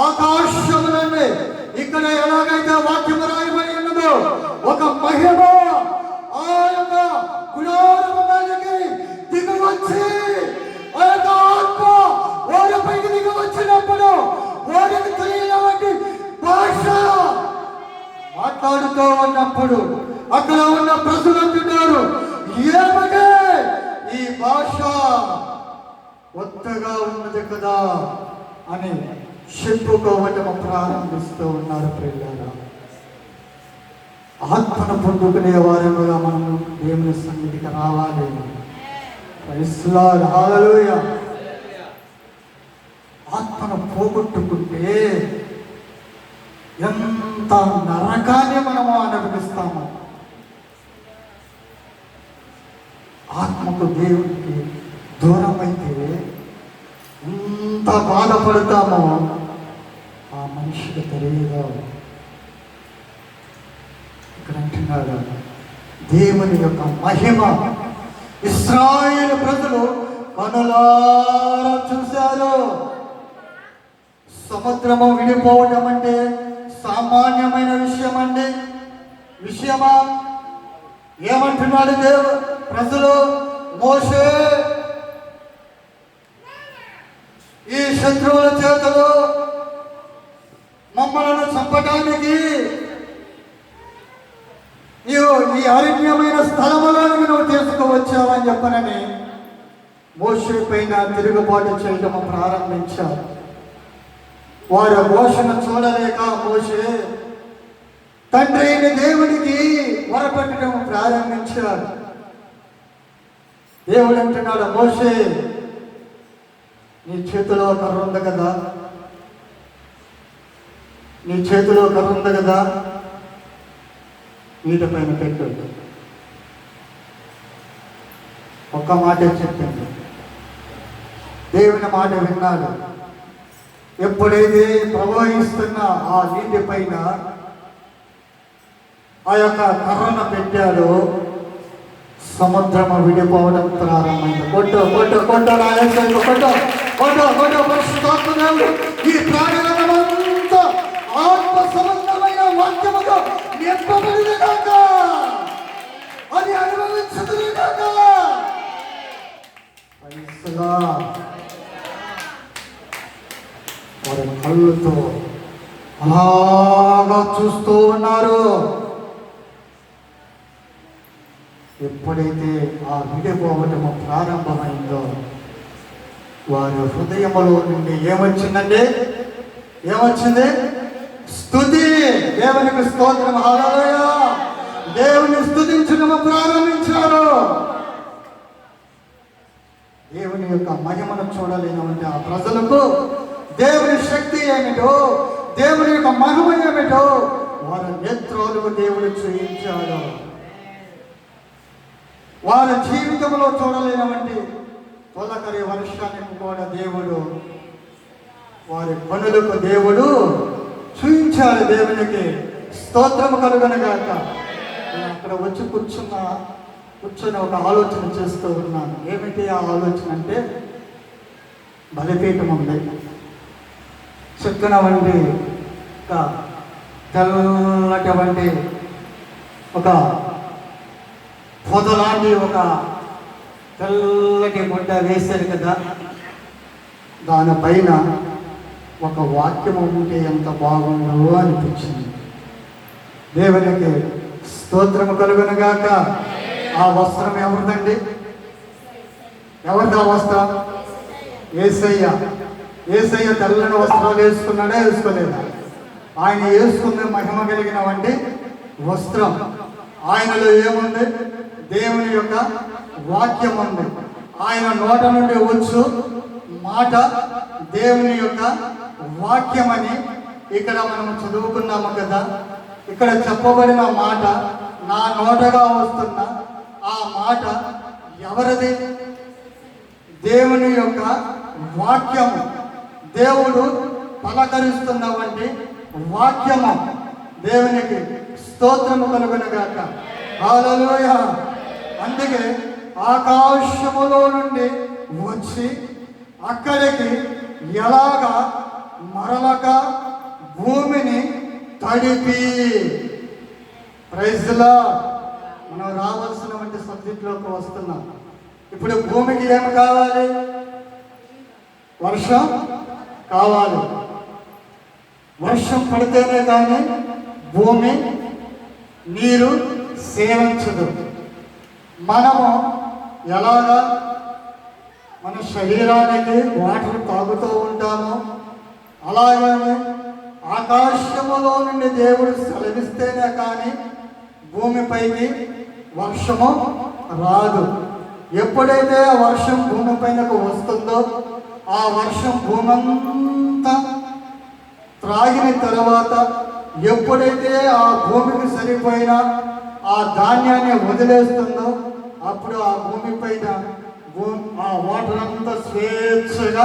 ఆకాశము నుండి ఇక్కడ ఎలాగైతే వాక్యము రాయబడి ఉన్నదో ఒక మహిమ ఆ యొక్క గుడారము మీదకి దిగి వచ్చి ఆ యొక్క ఆత్మ వారిపైకి దిగి వచ్చినప్పుడు వారికి తెలియని భాష మాట్లాడుతూ ఉన్నప్పుడు అన్నప్పుడు అక్కడ ఉన్న ప్రజలు అంటున్నారు, ఏమిటే ఈ భాష కొత్తగా ఉన్నది కదా అని చెప్పుకోవటం ప్రారంభిస్తూ ఉన్నారు. ప్రియులారా, ఆత్మను పొందుకునే వారముగా మనము దేవుని సన్నిధికి రావాలి. ప్రైజ్ లార్డ్, హల్లెలూయా. ఆత్మను పోగొట్టుకుంటే ఎంత నరకాన్ని మనము అనుభవిస్తాము. ఆత్మకు దేవునికి దూరం అయితే ఎంత బాధపడతామో ఆ మనిషికి తెలియదు. ఇక్కడ అంటున్నాడు, దేవుని యొక్క మహిమ ఇశ్రాయేలు ప్రజలు కనులారా చూశారు. సముద్రము విడిపోవటం అంటే సామాన్యమైన విషయమా? ఏమంటున్నాడు ప్రజలు, మోషే ఈ శత్రువుల చేతలు మమ్మలను చంపటానికి నీవు ఈ అరణ్యమైన స్థలములోనికి నువ్వు తీసుకువచ్చావని చెప్పనని మోషే పైన తిరుగుబాటు చేయడం ప్రారంభించారు. వారి ఘోషణ చూడలేక మోషే తండ్రి అయిన దేవునికి మొరపెట్టడం ప్రారంభించాడు. దేవుడు అంటున్నాడు, మోషే నీ చేతిలో కర్ర ఉంది కదా, వీటిపైన పెట్టు. ఒక్క మాట చెప్పింది, దేవుని మాట విన్నాడు. ఎప్పుడైతే ప్రవహిస్తున్న ఆ నీటి పైన ఆ యొక్క కర్రను పెట్టాడో సముద్రము విడిపోవడం ప్రారంభమైంది. పరిశుద్ధాత్మ ఈ ప్రాణులంతా ఆత్మ సంబంధమైన వాక్యముతో నింపబడినగాక, అది అనుభవించుదురుగాక. వారి కళ్ళతో అలాగా చూస్తూ ఉన్నారు. ఎప్పుడైతే ఆ విడిపోవటము ప్రారంభమైందో వారి హృదయములో నుండి ఏమొచ్చింది? స్తుతి. దేవునికి స్తోత్రం, హల్లెలూయా. దేవుని స్తుతించడము ప్రారంభించారు. దేవుని యొక్క మహిమను చూడలేనటువంటి ఆ ప్రజలకు దేవుని శక్తి ఏమిటో, దేవుని యొక్క మహిమ ఏమిటో వారి నేత్రాలకు దేవుడు చూయించాడు. వారి జీవితంలో చూడలేనటువంటి తొలకరి వర్షానికి కూడా దేవుడు, వారి పనులకు దేవుడు చూయించాడు. దేవునికి స్తోత్రము కలుగునుగాక. నేను అక్కడ వచ్చి కూర్చొని ఒక ఆలోచన చేస్తూ ఉన్నాను. ఏమిటి ఆ ఆలోచన అంటే, బలిపీఠం ఉంది, చెక్కన వంటి తెల్లటి ఒక పొదలాంటి ఒక తెల్లటి గుడ్డ వేశారు కదా, దానిపైన ఒక వాక్యం ఉంటే ఎంత బాగుందో అనిపించింది. దేవునికి స్తోత్రము కలుగునుగాక. ఆ వస్త్రం ఎవరిదండి? ఎవరిది ఆ వస్త్రం? యేసయ్య తెల్లని వస్త్రాలు వేసుకున్నాడా, వేసుకోలేదా? ఆయన వేసుకున్న మహిమ కలిగినవంటి వస్త్రం. ఆయనలో ఏముంది? దేవుని యొక్క వాక్యం ఉంది. ఆయన నోట నుండి వచ్చు మాట దేవుని యొక్క వాక్యమని ఇక్కడ మనం చదువుకున్నాము కదా. ఇక్కడ చెప్పబడిన మాట, నా నోటగా వస్తున్న ఆ మాట ఎవరిది? దేవుని యొక్క వాక్యము. దేవుడు పలకరిస్తున్నటువంటి వాక్యము. దేవునికి స్తోత్రము కలుగునుగాక. హల్లెలూయా. అందుకే ఆకాశములో నుండి వచ్చి అక్కడికి ఎలాగా మరలక భూమిని తడిపి, ప్రైజ్ లార్డ్, మనం రావాల్సినటువంటి సబ్జెక్ట్లోకి వస్తున్నాం. ఇప్పుడు భూమికి ఏమి కావాలి? వర్షం కావాలి. వర్షం పడితేనే కానీ భూమి నీరు సేవించదు. మనము ఎలాగా మన శరీరానికి వాటర్ తాగుతూ ఉంటామో అలాగనే ఆకాశములో నుండి దేవుడు సెలవిస్తేనే కానీ భూమిపైకి వర్షము రాదు. ఎప్పుడైతే ఆ వర్షం భూమి పైనకు వస్తుందో ఆ వర్షం భూమంతా త్రాగిన తర్వాత ఎప్పుడైతే ఆ భూమికి సరిపోయిన ఆ ధాన్యాన్ని వదిలేస్తుందో అప్పుడు ఆ భూమి పైన ఆ వాటర్ అంతా స్వేచ్ఛగా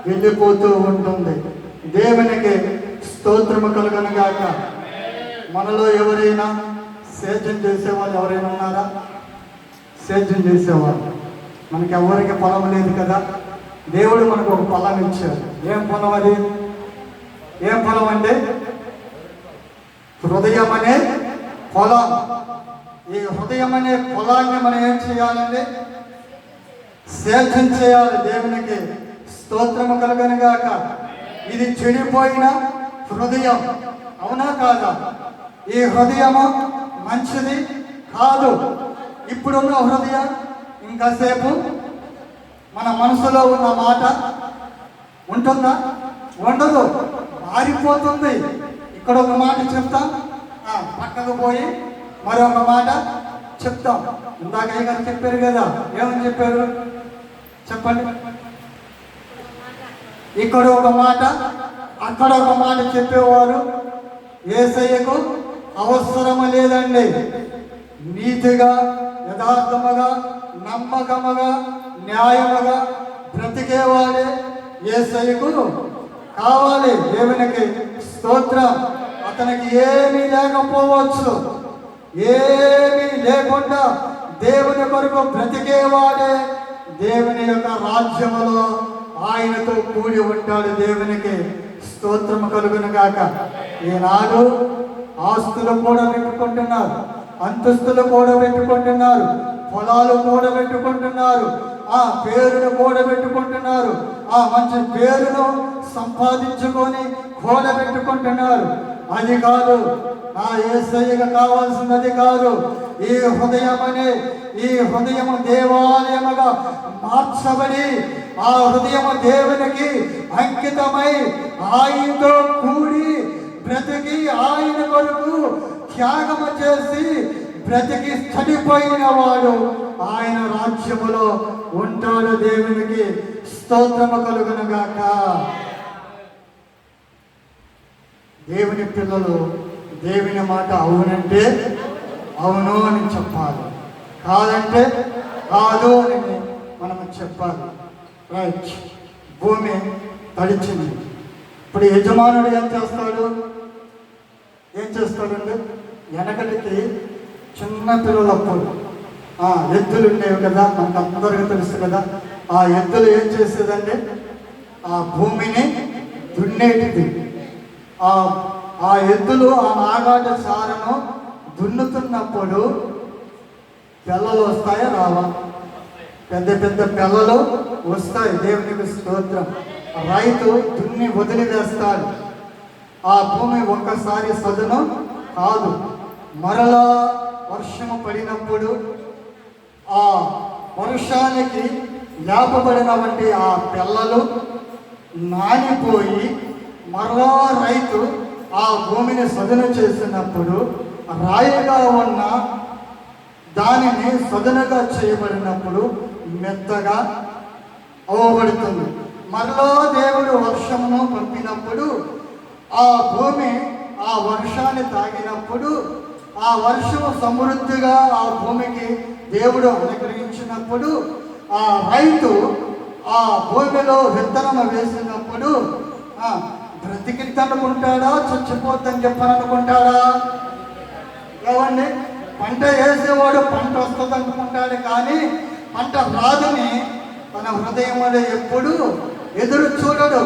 వెళ్ళిపోతూ ఉంటుంది. దేవునికి స్తోత్రము కలుగును గాక. మనలో ఎవరైనా సేద్యం చేసేవాళ్ళు ఎవరైనా ఉన్నారా? సేద్యం చేసేవాళ్ళు మనకి ఎవరికి పొలం లేదు కదా. దేవుడు మనకు ఒక పొలం ఇచ్చాడు. ఏం పొలం అది? ఏం పొలం అంటే హృదయం అనే పొలం. ఈ హృదయం అనే పొలాన్ని మనం ఏం చేయాలంటే సేద్యం చేయాలి. దేవునికి స్తోత్రము కలుగును గాక. ఇది చెడిపోయిన హృదయం, అవునా కాదా? ఈ హృదయము మంచిది కాదు. ఇప్పుడున్న హృదయం ఇంకాసేపు మన మనసులో ఉన్న మాట ఉంటుందా? ఉండదు, మారిపోతుంది. ఇక్కడ ఒక మాట చెప్తాం, పక్కకు పోయి మరొక మాట చెప్తాం. ఇందాక గారు చెప్పారు కదా, ఏమని చెప్పారు చెప్పండి. ఇక్కడ ఒక మాట అక్కడ ఒక మాట చెప్పేవారు. యేసయ్యకు అవసరము లేదండి. నీతిగా, యథార్థముగా, నమ్మకముగా, న్యాయముగా బ్రతికేవాడే యేసయ్యకు కావాలి. దేవునికి స్తోత్రం. అతనికి ఏమీ లేకపోవచ్చు, ఏమీ లేకుండా దేవుని కొరకు బ్రతికేవాడే దేవుని యొక్క రాజ్యములో ఆయనతో కూడి ఉంటాడు. దేవునికి స్తోత్రము కలుగును గాక. ఈనాడు ఆస్తులు కూడా పెట్టుకుంటున్నారు, అంతస్తులు కూడా పెట్టుకుంటున్నారు, పొలాలు కూడా పెట్టుకుంటున్నారు, ఆ పేరును కూడా పెట్టుకుంటున్నారు, ఆ మంచి పేరును సంపాదించుకొని కూడా పెట్టుకుంటున్నారు. అది కాదు, నా యేసయ్యకు కావాల్సినది కాదు. ఈ హృదయం అనే ఈ హృదయము దేవాలయముగా మార్చబడి ఆ హృదయము దేవునికి అంకితమై ఆయనతో కూడి బ్రతికి ఆయన కొరకు త్యాగము చేసి బ్రతికి చనిపోయిన వాడు ఆయన రాజ్యములో ఉంటాడు. దేవునికి స్తోత్రము కలుగును గాక. దేవుని పిల్లలు దేవుని మాట అవునంటే అవును అని చెప్పాలి, కాదంటే కాదు అని మనము చెప్పాలి. రైట్. భూమి తడిచింది. ఇప్పుడు యజమానుడు ఏం చేస్తాడండి? వెనకటికి చిన్న పిల్లలప్పుడు ఎద్దులు ఉండేవి కదా, మనకు అందరికీ తెలుసు కదా. ఆ ఎద్దులు ఏం చేసేదండి? ఆ భూమిని దున్నేటిది. ఆ ఎద్దులు ఆ నాగాట సారను దున్నుతున్నప్పుడు పిల్లలు వస్తాయా రావా? పెద్ద పెద్ద పిల్లలు వస్తాయి. దేవునికి స్తోత్రం. రైతు దున్ని వదిలివేస్తాడు. ఆ భూమి ఒక్కసారి సదును కాదు. మరలా వర్షము పడినప్పుడు ఆ వర్షానికి లేపబడినటువంటి ఆ పిల్లలు నానిపోయి మరలా రైతు ఆ భూమిని సదును చేసినప్పుడు రాయిగా ఉన్న దానిని సదునుగా చేయబడినప్పుడు మెత్తగా అవ్వబడుతుంది. మరలా దేవుడు వర్షమును పంపినప్పుడు ఆ భూమి ఆ వర్షాన్ని తాగినప్పుడు ఆ వర్షము సమృద్ధిగా ఆ భూమికి దేవుడు అనుగ్రహించినప్పుడు ఆ రైతు ఆ భూమిలో విత్తనము వేసినప్పుడు బ్రతికిద్దనుకుంటాడా, చచ్చిపోద్దని చెప్పననుకుంటాడా? ఏమండి? పంట వేసేవాడు పంట వస్తుంది అనుకుంటాడు, కానీ పంట రాదని తన హృదయంలో ఎప్పుడు ఎదురు చూడడు.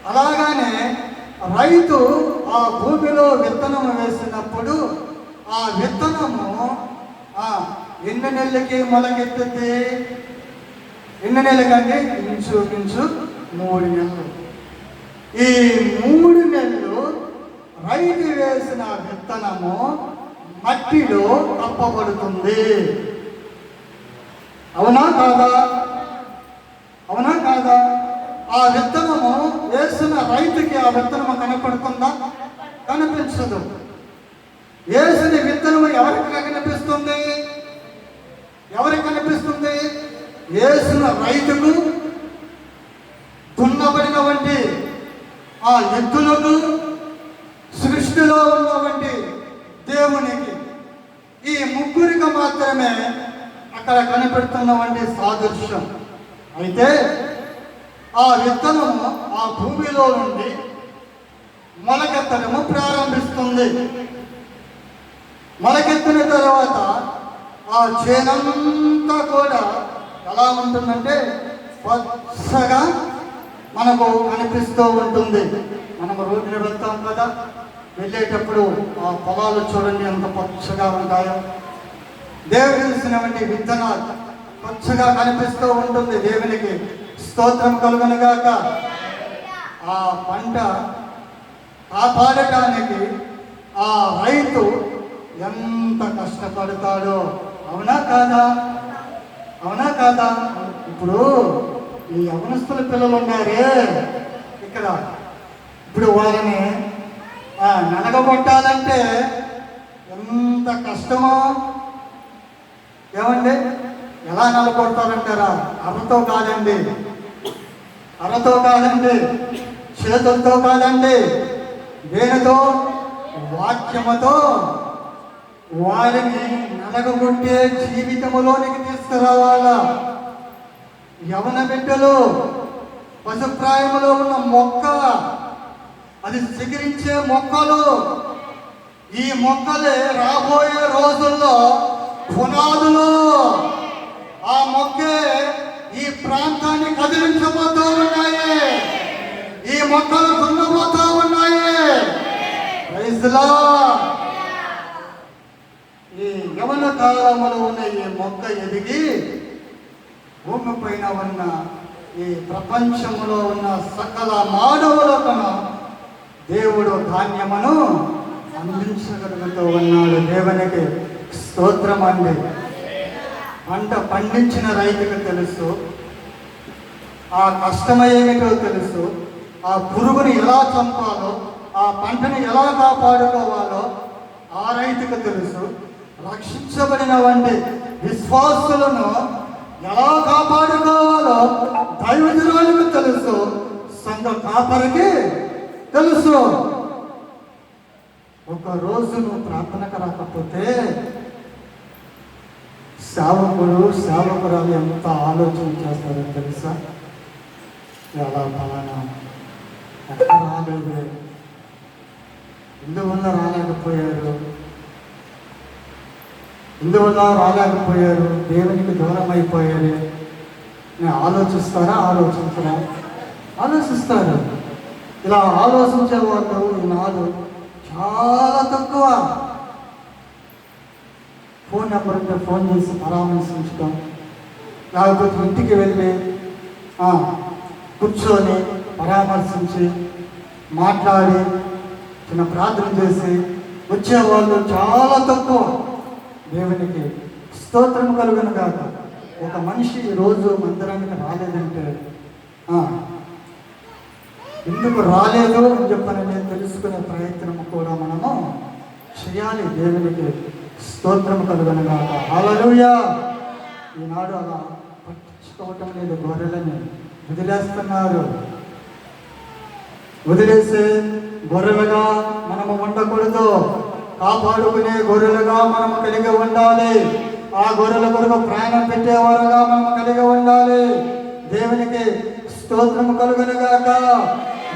అలాగానే రైతు ఆ భూమిలో విత్తనము వేసినప్పుడు ఆ విత్తనము ఎన్ని నెలలకి మొలకెత్తుద్ది? ఎన్ని నెలలకండి? ఇంచుమించు 3 నెలలు. ఈ 3 నెలలు రైతు వేసిన విత్తనము మట్టిలో కప్పబడుతుంది. అవునా కాదా? అవునా కాదా? ఆ విత్తనము వేసిన రైతుకి ఆ విత్తనము కనపడుతుందా? కనిపించదు. వేసిన విత్తనము ఎవరికి కనిపిస్తుంది? ఎవరికి కనిపిస్తుంది? వేసిన రైతుకు, దున్నబడినటువంటి ఆ ఎద్దులకు, సృష్టిలో ఉన్నటువంటి దేవునికి, ఈ ముగ్గురికి మాత్రమే అక్కడ కనిపెడుతున్నటువంటి సాదృశ్యం. అయితే ఆ విత్తనము ఆ భూమిలో నుండి మొలకెత్తడము ప్రారంభిస్తుంది. మొలకెత్తిన తర్వాత ఆ చేనంతా కూడా ఎలా ఉంటుందంటే పచ్చగా మనకు కనిపిస్తూ ఉంటుంది. మనము రోడ్డున వెళ్తాం కదా, వెళ్ళేటప్పుడు ఆ పొలాలు చూడండి ఎంత పచ్చగా ఉంటాయో. దేవుడు ఇచ్చినటువంటి విత్తనాలు పచ్చగా కనిపిస్తూ ఉంటుంది. దేవునికి స్తోత్రం కలుగునుగాక. ఆ పంట కాపాడటానికి ఆ రైతు ఎంత కష్టపడతాడో. అవునా కాదా? అవునా కాదా? ఇప్పుడు ఈ యవనస్తుల పిల్లలు ఉన్నారే ఇక్కడ, ఇప్పుడు వారిని ననగబొట్టాలంటే ఎంత కష్టమో. ఏమండి, ఎలా నలగొడతారంటారా? అర్రతో కాదండి, అర్రతో కాదండి, చేతులతో కాదండి, దేనితో? వాక్యముతో వారిని నలగొట్టే జీవితములోనికి తీసుకురావాలా. యవన బిడ్డలు పశుప్రాయములో ఉన్న మొక్క, అది చిగురించే మొక్కలు. ఈ మొక్కలే రాబోయే రోజుల్లో పునాదులు. ఆ మొక్కే ఈ ప్రాంతాన్ని కదిలించబోతూ ఉన్నాయి. ఈ మొక్కలు దున్నబోతూ ఉన్నాయి. Praise the lord. ఈ యవన కాలంలో ఉన్న ఈ మొక్క ఎదిగి భూమి పైన ఉన్న ఈ ప్రపంచంలో ఉన్న సకల మానవులకు దేవుడు ధాన్యమును అందించగలుగుతూ ఉన్నాడు. దేవునికి స్తోత్రం అండి. పంట పండించిన రైతుకు తెలుసు, ఆ కష్టం ఏమిటో తెలుసు, ఆ పురుగుని ఎలా చంపాలో, ఆ పంటని ఎలా కాపాడుకోవాలో ఆ రైతుకు తెలుసు. రక్షించబడిన వంటి విశ్వాసులను ఎలా కాపాడుకోవాలో దైవజనులకు తెలుసు, సంఘ కాపరికి తెలుసు. ఒక రోజు నువ్వు ప్రార్థనకు రాకపోతే సేవకురాలు ఎంత ఆలోచన చేస్తారో తెలుసా? ఎలా ఫలానా ఎక్కడ రాలేదు, ఎందువల్ల రాలేకపోయారు, ఎందువల్ల రాలేకపోయారు, దేవునికి దూరం అయిపోయారు నేను ఆలోచిస్తారా? ఆలోచించరా? ఆలోచిస్తారు. ఇలా ఆలోచించే వాళ్ళు ఈనాడు చాలా తక్కువ. ఫోన్ నెంబర్ ఉంటే ఫోన్ చేసి పరామర్శించడం, లేకపోతే ఇంటికి వెళ్ళి కూర్చొని పరామర్శించి మాట్లాడి చిన్న ప్రార్థన చేసి వచ్చేవాళ్ళు చాలా తక్కువ. దేవునికి స్తోత్రం కలుగును గాక. ఒక మనిషి రోజు మందిరానికి రాలేదంటే ఎందుకు రాలేదు అని చెప్పని తెలుసుకునే ప్రయత్నం కూడా మనము చేయాలి. దేవునికి స్తోత్రం కలుగును గాక. హల్లెలూయా. ఈనాడు అలా పట్టించుకోవటం లేదు. గొర్రెలని వదిలేస్తున్నారు. వదిలేసే గొర్రెలుగా మనము ఉండకూడదు. కాపాడుకునే గొర్రెలుగా మనము కలిగి ఉండాలి. ఆ గొర్రెల కొరకు ప్రాణం పెట్టేవారుగా మనము కలిగి ఉండాలి. దేవునికి స్తోత్రము కలుగును గాక.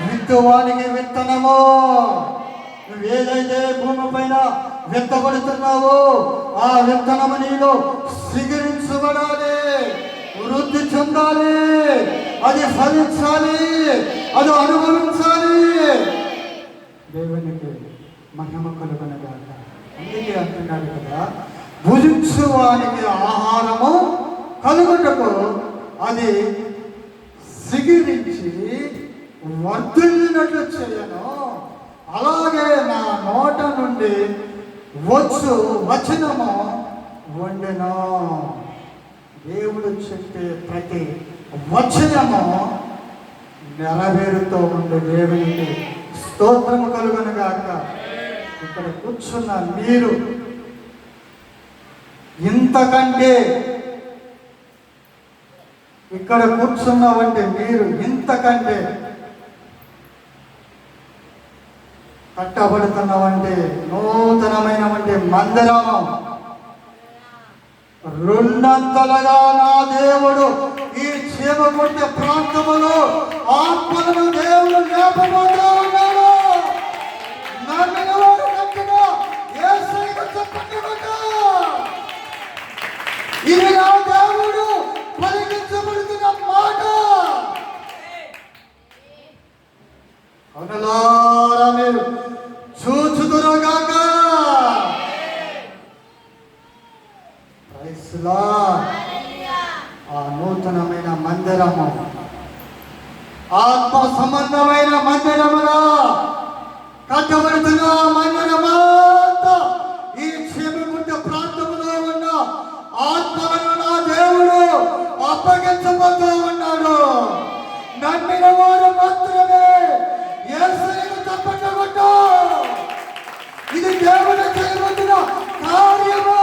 విత్తువానికి విత్తనము, నువ్వు ఏదైతే భూమి పైన విత్తబడుతున్నావో ఆ విత్తనము నీలో స్వీకరించబడాలి, వృద్ధి చెందాలి, అది ఫలించాలి, అది అనుభవించాలి. దేవునికి మహిమ కలుగును గాక. అందుకే అంటున్నాడు కదా, భుజించువానికి ఆహారము కలుగుటకు అది సిగిరించి వర్ధిల్లినట్లు చేయను. అలాగే నా నోట నుండి వచనము వండెను. దేవుడు చెప్పే ప్రతి వచనము నెరవేరుతూ ఉండే దేవునికి స్తోత్రము కలుగును గాక. ఇక్కడ కూర్చున్న మీరు ఇంతకంటే, ఇక్కడ కూర్చున్నావంటే మీరు ఇంతకంటే కట్టబడుతున్నావంటే నూతనమైనవంటే మందిరము రెండంతలుగా నా దేవుడు ఈ చీమకొట్టే ప్రాంతములో ఆత్మలను దేవుడు లేపబోతూ ఉన్నాడు. నమ్మిన వారు గట్టిగా యేసయ్యకు చప్పట్లు కొట్టు. ఇది నా దేవుడు పలికించబడుతున్న మాట. కనులారా మీరు చూచుదురుగాక. Praise lord. ఆ నూతనమైన మందిరము, ఆత్మ సంబంధమైన మందిరముగా కట్టబడుతున్న మందిరమంతా ఈ చీమగుంట ప్రాంతంలో ఉన్న ఆత్మలను నా దేవుడు అప్పగించబోతూ ఉన్నాడు. నమ్మిన వారు మాత్రమే యేసయ్యకు చప్పట్లు కొట్టు. ఇది దేవుడు చేయబోతున్న కార్యము.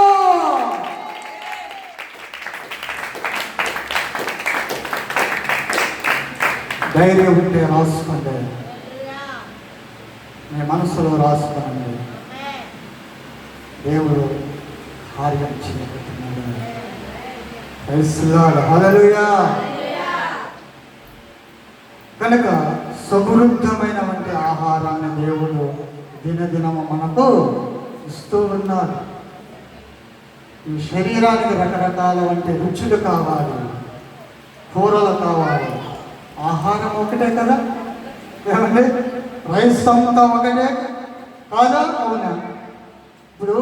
ధైర్యం ఉంటే రాసుకోండి, మీ మనసులో రాసుకోండి. దేవుడు కార్యం చేయబోతున్నాడు. Praise Lord. హల్లెలూయా. కనుక సమృద్ధమైనటువంటి ఆహారాన్ని దేవుడు దినదినము మనకు ఇస్తూ ఉన్నాడు. ఈ శరీరానికి రకరకాల వంటి రుచులు కావాలి, కూరలు కావాలి. ఆహారం ఒకటే కదా, ఏమండి? రైస్ అంతా ఒకటే కాదా? అవునా? ఇప్పుడు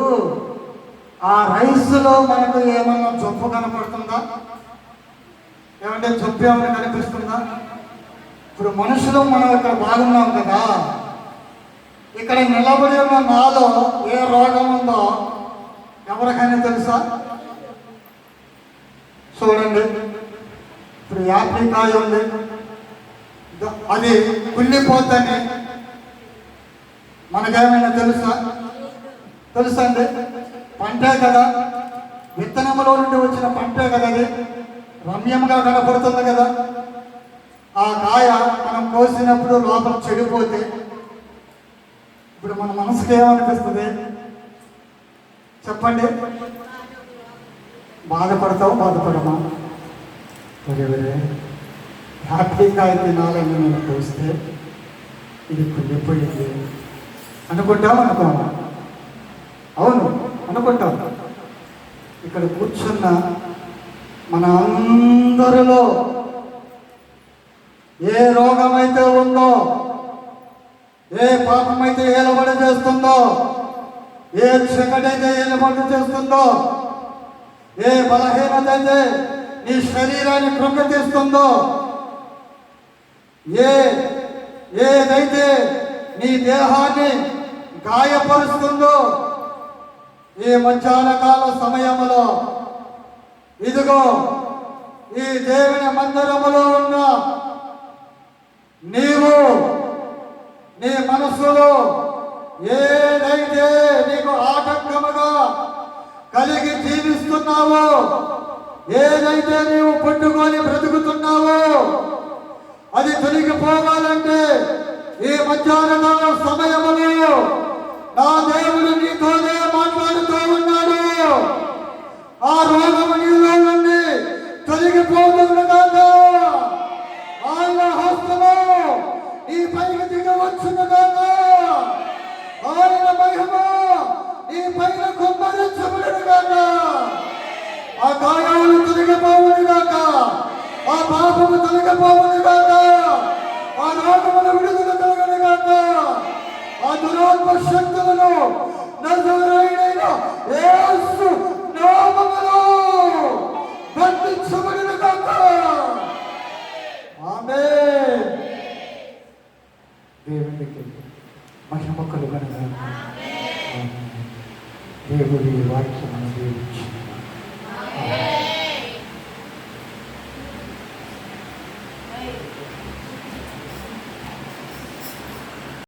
ఆ రైస్లో మనకు ఏమన్నా జబ్బు కనపడుతుందా? ఏమంటే జబ్బు ఏమైనా కనిపిస్తుందా? ఇప్పుడు మనుషులు మనం ఇక్కడ బాగున్నాం కదా, ఇక్కడ నిలబడి ఉన్న నాలో ఏ రోగం ఉందో ఎవరికైనా తెలుసా? చూడండి, ఇప్పుడు యాప్రికాయ ఉంది, అది కుళ్ళిపోద్దని మనకేమైనా తెలుసా? తెలుసా అండి? పంటే కదా, విత్తనములో నుండి వచ్చిన పంటే కదా, అది రమ్యంగా కనపడుతుంది కదా. ఆ కాయ మనం కోసినప్పుడు లోపల చెడిపోతే ఇప్పుడు మన మనసుకి ఏమనిపిస్తుంది చెప్పండి? బాధపడమా? ఒరే హ్యాపీకాయ తినాలని నేను కోస్తే ఇది కుళ్ళిపోయింది అనుకోమా? అవును, అనుకుంటాం. ఇక్కడ కూర్చున్న మన అందరిలో ఏ రోగమైతే ఉందో, ఏ పాపమైతే ఏలబడి చేస్తుందో, ఏ చీకటైతే ఏలబడి చేస్తుందో, ఏ బలహీనత అయితే నీ శరీరాన్ని కృంగతీస్తుందో, ఏదైతే నీ దేహాన్ని గాయపరుస్తుందో, ఈ మధ్యాహ్న కాల సమయంలో ఇదిగో ఈ దేవుని మందిరములో ఉన్న నీవు నీ మనస్సులో ఏదైతే నీకు ఆటంకముగా కలిగి జీవిస్తున్నావో, ఏదైతే నీవు పట్టుకొని బ్రతుకుతున్నావో, అది తొలగిపోవాలంటే ఈ మధ్యాహ్న సమయంలో నా దేవుడు నీతోనే మాట్లాడుతూ ఉన్నాడు. ఆ రోగము నీలో నుండి తొలగిపోతుండగా ఆయన హస్తము ఈ పైకి దిగవచ్చునుగా, ఆయన మహిమ ఈ పైన కుమ్మరించబడునుగా, ఆ గాయాలు తొలగిపోవునుగాక, ఆ పాపము తొలగిపోవునుగాక, ఆ రోగముల విడుదల కలుగునుగాక, ఆ దురాత్మ శక్తులను నజరేయుడైన యేసు నామములో బంధించబడునుగాక. ఆమేన్. దేవునికి మహిమ కలుగునుగాక. ఆమేన్. దేవుడి వాక్యమును దీవించి